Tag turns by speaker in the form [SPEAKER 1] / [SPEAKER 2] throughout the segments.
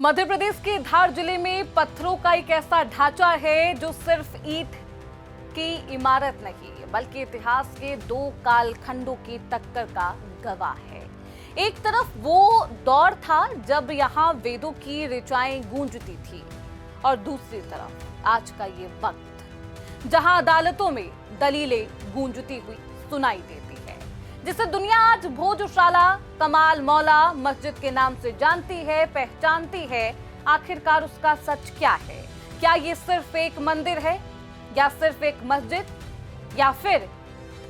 [SPEAKER 1] मध्य प्रदेश के धार जिले में पत्थरों का एक ऐसा ढांचा है जो सिर्फ ईंट की इमारत नहीं बल्कि इतिहास के दो कालखंडों की टक्कर का गवाह है। एक तरफ वो दौर था जब यहाँ वेदों की ऋचाएं गूंजती थी और दूसरी तरफ आज का ये वक्त जहां अदालतों में दलीलें गूंजती हुई सुनाई देती है, जिसे दुनिया आज भोजशाला, कमाल मौला मस्जिद के नाम से जानती है, पहचानती है। आखिरकार उसका सच क्या है? क्या ये सिर्फ एक मंदिर है या सिर्फ एक मस्जिद, या फिर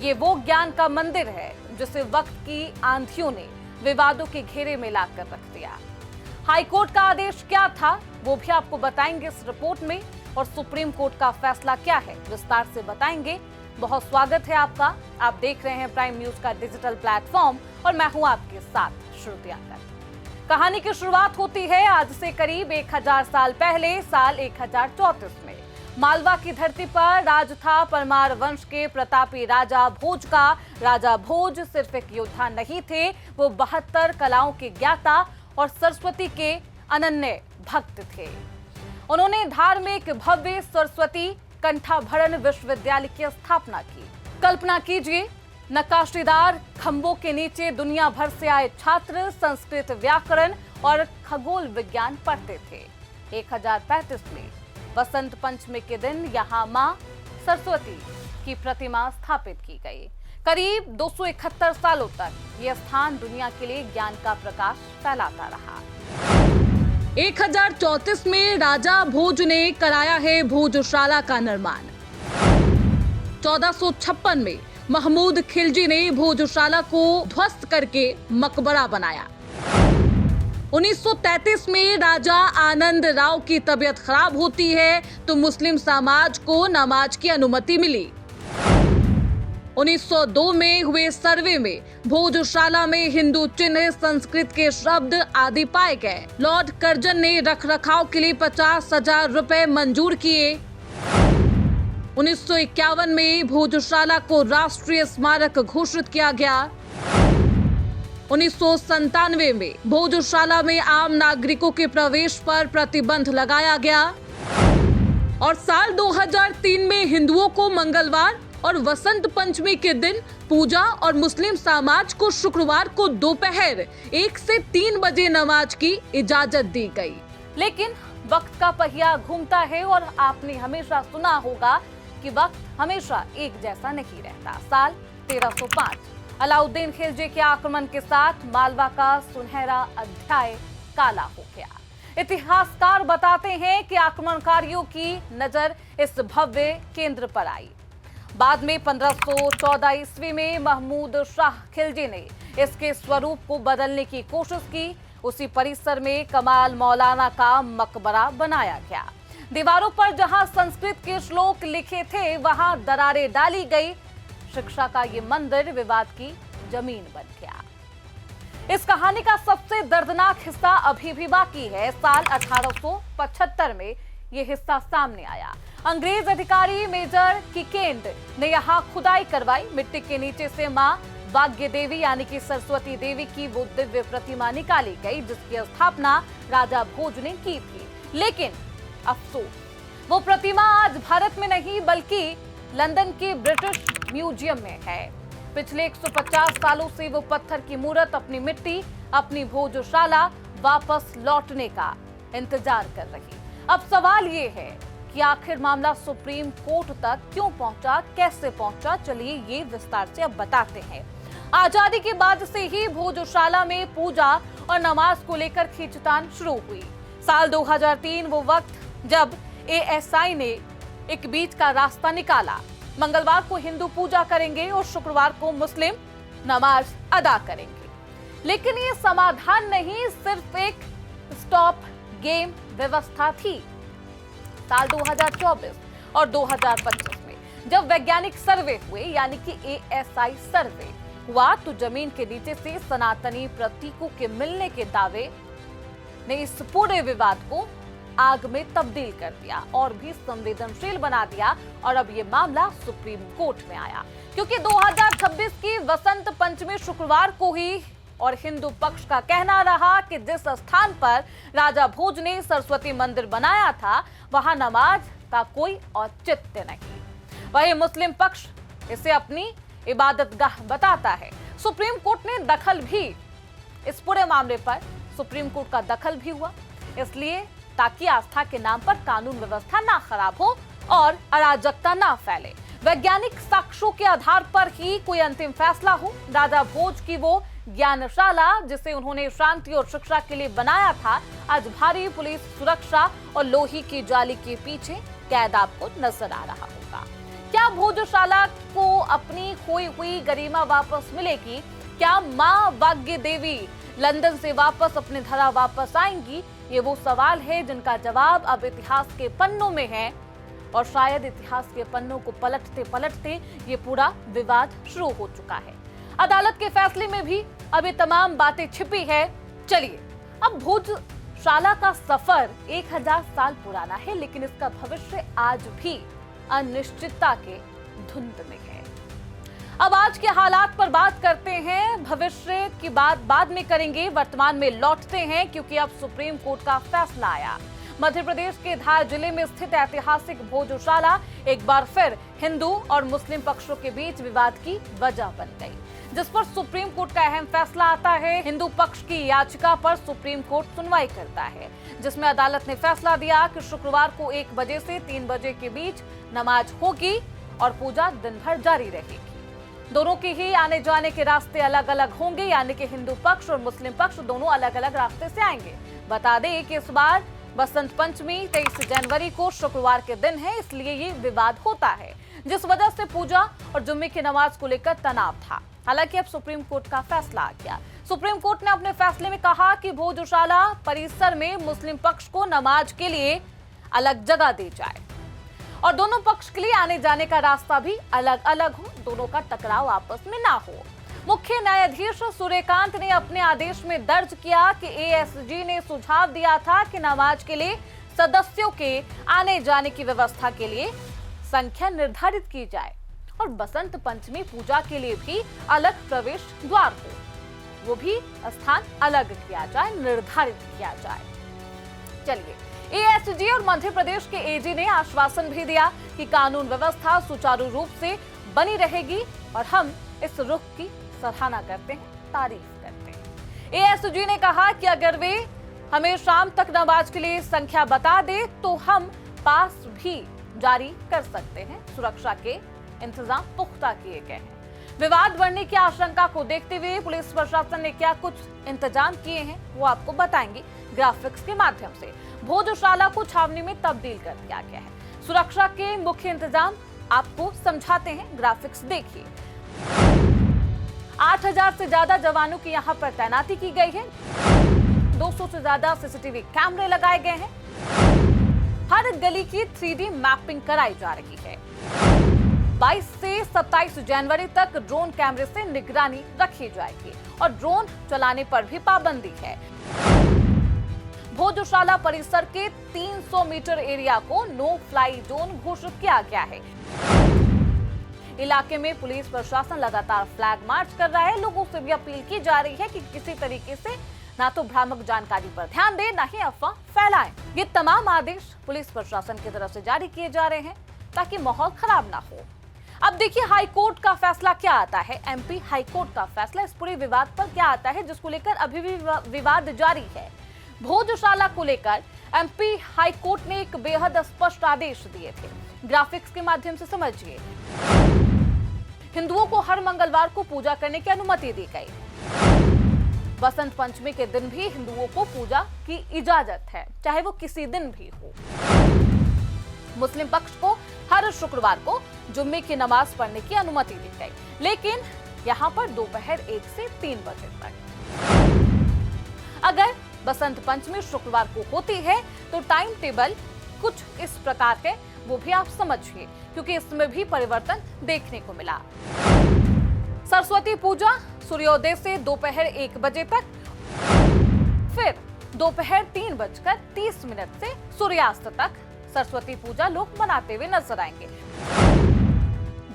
[SPEAKER 1] ये वो ज्ञान का मंदिर है जिसे वक्त की आंधियों ने विवादों के घेरे में लाकर रख दिया? हाईकोर्ट का आदेश क्या था वो भी आपको बताएंगे इस रिपोर्ट में, और सुप्रीम कोर्ट का फैसला क्या है विस्तार से बताएंगे। बहुत स्वागत है आपका। आप देख रहे हैं प्राइम न्यूज का डिजिटल प्लेटफॉर्म और मैं हूं आपके साथ श्रुति आकर। कहानी की शुरुआत होती है आज से करीब 1000 साल पहले, साल 1034 में। मालवा की धरती पर राज था परमार वंश के प्रतापी राजा भोज का। राजा भोज सिर्फ एक योद्धा नहीं थे, वो 72 कलाओं के ज्ञाता और सरस्वती के अनन्य भक्त थे। उन्होंने धार में एक भव्य सरस्वती कंठाभरण विश्वविद्यालय की स्थापना की। कल्पना कीजिए, नक्काशीदार खंभों के नीचे दुनिया भर से आए छात्र संस्कृत व्याकरण और खगोल विज्ञान पढ़ते थे। 1035 में वसंत पंचमी के दिन यहाँ मां सरस्वती की प्रतिमा स्थापित की गई। करीब 271 सालों तक यह स्थान दुनिया के लिए ज्ञान का प्रकाश फैलाता रहा। 1034 में राजा भोज ने कराया है भोजशाला का निर्माण। 1456 में महमूद खिलजी ने भोजशाला को ध्वस्त करके मकबरा बनाया। 1933 में राजा आनंद राव की तबीयत खराब होती है तो मुस्लिम समाज को नमाज की अनुमति मिली। 1902 में हुए सर्वे में भोजशाला में हिंदू चिन्ह, संस्कृत के शब्द आदि पाए गए। लॉर्ड कर्जन ने रखरखाव के लिए 50,000 रुपए मंजूर किए। 1951 में भोजशाला को राष्ट्रीय स्मारक घोषित किया गया। 1997 में भोजशाला में आम नागरिकों के प्रवेश पर प्रतिबंध लगाया गया और साल 2003 में हिंदुओं को मंगलवार और वसंत पंचमी के दिन पूजा और मुस्लिम समाज को शुक्रवार को दोपहर 1 से 3 बजे नमाज की इजाजत दी गई। लेकिन वक्त का पहिया घूमता है और आपने हमेशा सुना होगा कि वक्त हमेशा एक जैसा नहीं रहता। साल 1305 अलाउद्दीन खिलजी के आक्रमण के साथ मालवा का सुनहरा अध्याय काला हो गया। इतिहासकार बताते हैं कि आक्रमणकारियों की नजर इस भव्य केंद्र पर आई। बाद में 1514 ईस्वी में महमूद शाह खिलजी ने इसके स्वरूप को बदलने की कोशिश की। उसी परिसर में कमाल मौलाना का मकबरा बनाया गया। दीवारों पर जहां संस्कृत के श्लोक लिखे थे वहां दरारें डाली गई। शिक्षा का ये मंदिर विवाद की जमीन बन गया। इस कहानी का सबसे दर्दनाक हिस्सा अभी भी बाकी है। साल 1875 में ये हिस्सा सामने आया। अंग्रेज अधिकारी मेजर किकेंड ने यहाँ खुदाई करवाई। मिट्टी के नीचे से मां भाग्य देवी यानी कि सरस्वती देवी की वो दिव्य प्रतिमा निकाली गई जिसकी स्थापना राजा भोज ने की थी। लेकिन अफसोस, वो प्रतिमा आज भारत में नहीं बल्कि लंदन के ब्रिटिश म्यूजियम में है। पिछले 150 सालों से वो पत्थर की मूर्त अपनी मिट्टी, अपनी भोजशाला वापस लौटने का इंतजार कर रही। अब सवाल ये है कि आखिर मामला सुप्रीम कोर्ट तक क्यों पहुंचा, कैसे पहुंचा? चलिए ये विस्तार से अब बताते हैं। आजादी के बाद से ही भोजशाला में पूजा और नमाज को लेकर खींचतान शुरू हुई। साल 2003 वो वक्त जब एएसआई ने एक बीच का रास्ता निकाला। मंगलवार को हिंदू पूजा करेंगे और शुक्रवार को मुस्लिम नमाज अदा करेंगे। लेकिन ये समाधान नहीं, सिर्फ एक स्टॉप गेम व्यवस्था थी। साल 2024 और 2025 में जब वैज्ञानिक सर्वे हुए यानी कि एएसआई सर्वे हुआ तो जमीन के नीचे से सनातनी प्रतीकों के मिलने के दावे ने इस पूरे विवाद को आग में तब्दील कर दिया और भी संवेदनशील बना दिया। और अब ये मामला सुप्रीम कोर्ट में आया क्योंकि 2026 की वसंत पंचमी शुक्रवार को ही और हिंदू पक्ष का कहना रहा कि जिस स्थान पर राजा भोज ने सरस्वती मंदिर बनाया था वहां नमाज का कोई औचित्य नहीं। वहीं मुस्लिम पक्ष इसे अपनी इबादतगाह बताता है। सुप्रीम कोर्ट ने दखल भी, इस पूरे मामले पर सुप्रीम कोर्ट का दखल भी हुआ, इसलिए ताकि आस्था के नाम पर कानून व्यवस्था ना खराब हो और अराजकता ना फैले। वैज्ञानिक साक्ष्यों के आधार पर ही कोई अंतिम फैसला हो। राजा भोज की वो ज्ञानशाला जिसे उन्होंने शांति और शिक्षा के लिए बनाया था, आज भारी पुलिस सुरक्षा और लोहे की जाली के पीछे कैद आपको नजर आ रहा होगा। क्या भोजशाला को अपनी खोई हुई गरिमा वापस मिलेगी? क्या मां भाग्य देवी लंदन से वापस अपने धरा वापस आएंगी? ये वो सवाल है जिनका जवाब अब इतिहास के पन्नों में है और शायद इतिहास के पन्नों को पलटते पलटते ये पूरा विवाद शुरू हो चुका है। अदालत के फैसले में भी अभी तमाम बातें छिपी है। चलिए, अब भोजशाला का सफर 1000 साल पुराना है, लेकिन इसका भविष्य आज भी अनिश्चितता के धुंध में है। अब आज के हालात पर बात करते हैं, भविष्य की बात बाद में करेंगे, वर्तमान में लौटते हैं क्योंकि अब सुप्रीम कोर्ट का फैसला आया। मध्य प्रदेश के धार जिले में स्थित ऐतिहासिक भोजशाला एक बार फिर हिंदू और मुस्लिम पक्षों के बीच विवाद की वजह बन गई, जिस पर सुप्रीम कोर्ट का अहम फैसला आता है। हिंदू पक्ष की याचिका पर सुप्रीम कोर्ट सुनवाई करता है, जिसमें अदालत ने फैसला दिया कि शुक्रवार को 1 बजे से 3 बजे के बीच नमाज होगी और पूजा दिन भर जारी रहेगी। दोनों के ही आने जाने के रास्ते अलग अलग होंगे, यानी कि हिंदू पक्ष और मुस्लिम पक्ष दोनों अलग अलग रास्ते से आएंगे। बता दें कि इस बार बसंत पंचमी 23 जनवरी को शुक्रवार के दिन है, इसलिए ये विवाद होता है, जिस वजह से पूजा और जुम्मे की नमाज को लेकर तनाव था। हालांकि अब सुप्रीम कोर्ट का फैसला आ गया। सुप्रीम कोर्ट ने अपने फैसले में कहा कि भोजशाला परिसर में मुस्लिम पक्ष को नमाज के लिए अलग जगह दी जाए और दोनों पक्ष के लिए आने जाने का रास्ता भी अलग अलग हो, दोनों का टकराव आपस में ना हो। मुख्य न्यायाधीश सूर्यकांत ने अपने आदेश में दर्ज किया कि एएसजी ने सुझाव दिया था कि नमाज के लिए सदस्यों के आने जाने की व्यवस्था के लिए संख्या निर्धारित की जाए और बसंत पंचमी पूजा के लिए भी अलग प्रवेश द्वार हो, वो भी स्थान अलग किया जाए, निर्धारित किया जाए। चलिए, एएसजी और मध्य प्रदेश के एजी ने आश्वासन भी दिया कि कानून व्यवस्था सुचारू रूप से बनी रहेगी और हम इस रुख की सराहना करते हैं, तारीफ करते हैं। एएसजी ने कहा कि अगर वे हमें शाम तक नमाज के लिए संख्या बता दे तो हम पास भी जारी कर सकते हैं। सुरक्षा के इंतजाम पुख्ता किए गए हैं। विवाद बढ़ने की आशंका को देखते हुए पुलिस प्रशासन ने क्या कुछ इंतजाम किए हैं वो आपको बताएंगे ग्राफिक्स के माध्यम से। भोजशाला को छावनी में तब्दील कर दिया गया है। सुरक्षा के मुख्य इंतजाम आपको समझाते हैं, ग्राफिक्स देखिए। 8000 से ज्यादा जवानों की यहाँ पर तैनाती की गई है। 200 से ज्यादा सीसीटीवी कैमरे लगाए गए हैं। हर गली की 3D मैपिंग कराई जा रही है। 22 से 27 जनवरी तक ड्रोन कैमरे से निगरानी रखी जाएगी और ड्रोन चलाने पर भी पाबंदी है। भोजशाला परिसर के 300 मीटर एरिया को नो फ्लाई जोन घोषित किया गया है। इलाके में पुलिस प्रशासन लगातार फ्लैग मार्च कर रहा है। लोगों से भी अपील की जा रही है कि किसी तरीके से ना तो भ्रामक जानकारी पर ध्यान दें, ना ही अफवाह फैलाएं। ये तमाम आदेश पुलिस प्रशासन की तरफ से जारी किए जा रहे हैं ताकि माहौल खराब ना हो। अब देखिए हाई कोर्ट का फैसला क्या आता है। एमपी हाई कोर्ट का फैसला इस पूरे विवाद पर क्या आता है, जिसको लेकर अभी भी विवाद जारी है। भोजशाला को लेकर एमपी हाई कोर्ट ने एक बेहद स्पष्ट आदेश दिए थे, ग्राफिक्स के माध्यम से समझिए। हिंदुओं को हर मंगलवार को पूजा करने की अनुमति दी गई। बसंत पंचमी के दिन भी हिंदुओं को पूजा की इजाजत है, चाहे वो किसी दिन भी हो। मुस्लिम पक्ष को हर शुक्रवार को जुम्मे की नमाज पढ़ने की अनुमति दी गई, लेकिन यहाँ पर दोपहर 1 से 3 बजे तक। अगर बसंत पंचमी शुक्रवार को होती है तो टाइम टेबल कुछ इस प्रकार है, वो भी आप समझिए, क्योंकि इसमें भी परिवर्तन देखने को मिला। सरस्वती पूजा सूर्योदय से दोपहर 1 बजे तक, फिर दोपहर 3:30 से सूर्यास्त तक सरस्वती पूजा लोग मनाते हुए नजर आएंगे।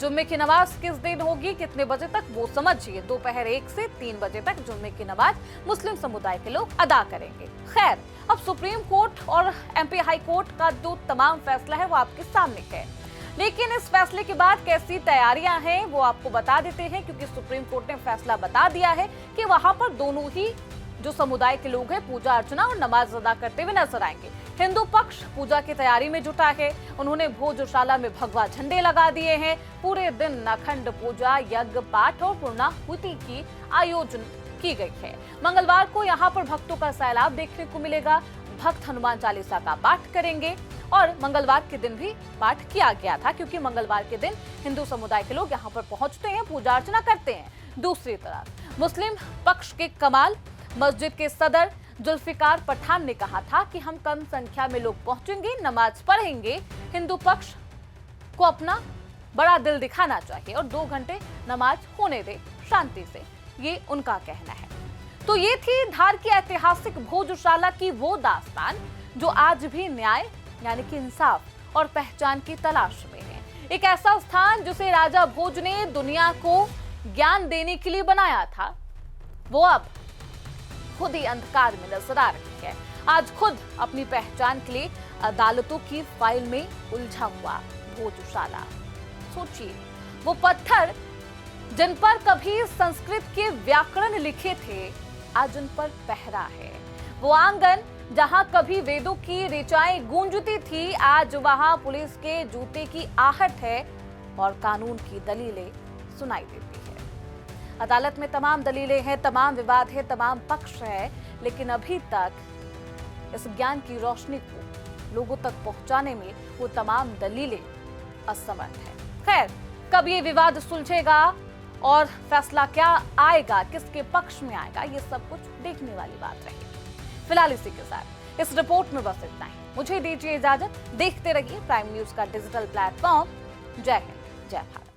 [SPEAKER 2] जुम्मे की नमाज किस दिन होगी, कितने बजे तक, वो समझिए। दोपहर 1 से 3 बजे तक जुम्मे की नमाज मुस्लिम समुदाय के लोग अदा करेंगे। खैर, अब सुप्रीम कोर्ट और एमपी हाई कोर्ट का जो तमाम फैसला है वो आपके सामने है, लेकिन इस फैसले के बाद कैसी तैयारियां हैं वो आपको बता देते हैं, क्योंकि सुप्रीम कोर्ट ने फैसला बता दिया है कि वहां पर दोनों ही जो समुदाय के लोग हैं पूजा अर्चना और नमाज अदा करते हुए नजर आएंगे। हिंदू पक्ष पूजा की तैयारी में जुटा है। उन्होंने भोजशाला में भगवा झंडे लगा दिए हैं। पूरे दिन अखंड पूजा, यज्ञ, पाठ और पूर्णाहुति की आयोजन की गई है। मंगलवार को यहाँ पर भक्तों का सैलाब देखने को मिलेगा। भक्त हनुमान चालीसा का पाठ करेंगे और मंगलवार के दिन भी पाठ किया गया था, क्योंकि मंगलवार के दिन हिंदू समुदाय के लोग यहाँ पर पहुंचते हैं, पूजा अर्चना करते हैं। दूसरी तरफ मुस्लिम पक्ष के कमाल मस्जिद के सदर जुल्फिकार पठान ने कहा था कि हम कम संख्या में लोग पहुंचेंगे, नमाज पढ़ेंगे। हिंदू पक्ष को अपना बड़ा दिल दिखाना चाहिए और 2 घंटे नमाज होने दे शांति से, ये उनका कहना है। तो ये थी धार की ऐतिहासिक भोजशाला की वो दास्तान जो आज भी न्याय यानी कि इंसाफ और पहचान की तलाश में है। एक ऐसा स्थान जिसे राजा भोज ने दुनिया को ज्ञान देने के लिए बनाया था, वो अब खुद ही अंधकार में नजर आ रही है। आज खुद अपनी पहचान के लिए अदालतों की फाइल में उलझा हुआ भोजशाला। सोचिए, वो पत्थर जिन पर कभी संस्कृत के व्याकरण लिखे थे, आज उन पर पहरा है। वो आंगन जहां कभी वेदों की ऋचाएं गूंजती थी, आज वहां पुलिस के जूते की आहट है और कानून की दलीलें सुनाई देती है। अदालत में तमाम दलीलें हैं, तमाम विवाद है, तमाम पक्ष है, लेकिन अभी तक इस ज्ञान की रोशनी को लोगों तक पहुंचाने में वो तमाम दलीलें असमर्थ है। खैर, कब ये विवाद सुलझेगा और फैसला क्या आएगा, किसके पक्ष में आएगा, ये सब कुछ देखने वाली बात रहेगी। फिलहाल इसी के साथ इस रिपोर्ट में बस इतना ही। मुझे दीजिए इजाजत। देखते रहिए प्राइम न्यूज का डिजिटल प्लेटफॉर्म। जय हिंद, जय भारत।